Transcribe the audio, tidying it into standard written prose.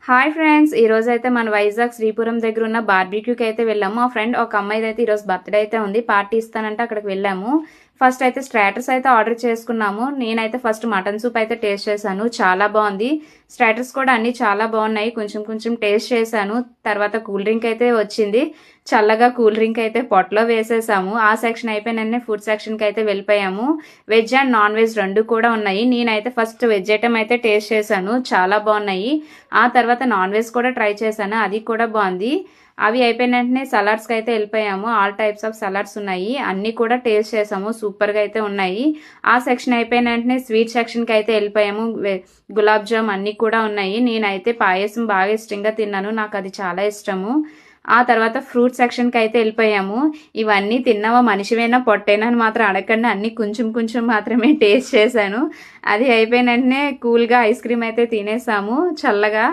Hi friends, ఈ రోజు అయితే మన వైజాగ్ శ్రీపురం దగ్గర ఉన్న బార్బిక్యూకి అయితే వెళ్ళాము. మా ఫ్రెండ్ ఒక అమ్మాయిది అయితే ఈరోజు బర్త్డే అయితే ఉంది, పార్టీ ఇస్తానంటే అక్కడికి వెళ్ళాము. ఫస్ట్ అయితే స్టార్టర్స్ అయితే ఆర్డర్ చేసుకున్నాము. నేనైతే ఫస్ట్ మటన్ సూప్ అయితే టేస్ట్ చేశాను, చాలా బాగుంది. స్టార్టర్స్ కూడా అన్ని చాలా బాగున్నాయి. కొంచెం కొంచెం టేస్ట్ చేశాను. తర్వాత కూల్ డ్రింక్ అయితే వచ్చింది. చల్లగా కూల్ డ్రింక్ అయితే పొట్టలో వేసేసాము. ఆ సెక్షన్ అయిపోయిన ఫుడ్ సెక్షన్కి అయితే వెళ్ళిపోయాము. వెజ్ అండ్ నాన్ వెజ్ రెండు కూడా ఉన్నాయి. నేనైతే ఫస్ట్ వెజ్ ఐటమ్ అయితే టేస్ట్ చేశాను, చాలా బాగున్నాయి. ఆ తర్వాత నాన్ వెజ్ కూడా ట్రై చేశాను, అది కూడా బాగుంది. అవి అయిపోయిన వెంటనే సలాడ్స్కి అయితే వెళ్ళిపోయాము. ఆల్ టైప్స్ ఆఫ్ సలాడ్స్ ఉన్నాయి, అన్నీ కూడా టేస్ట్ చేసాము, సూపర్గా అయితే ఉన్నాయి. ఆ సెక్షన్ అయిపోయిన వెంటనే స్వీట్ సెక్షన్కి అయితే వెళ్ళిపోయాము. గులాబ్ జామ్ అన్నీ కూడా ఉన్నాయి. నేనైతే పాయసం బాగా ఇష్టంగా తిన్నాను, నాకు అది చాలా ఇష్టము. ఆ తర్వాత ఫ్రూట్ సెక్షన్కి అయితే వెళ్ళిపోయాము. ఇవన్నీ తిన్నావా మనిషివైనా పొట్టైనా అని మాత్రం అడగండి, అన్నీ కొంచెం కొంచెం మాత్రమే టేస్ట్ చేశాను. అది అయిపోయిన వెంటనే కూల్గా ఐస్ క్రీమ్ అయితే తినేసాము చల్లగా.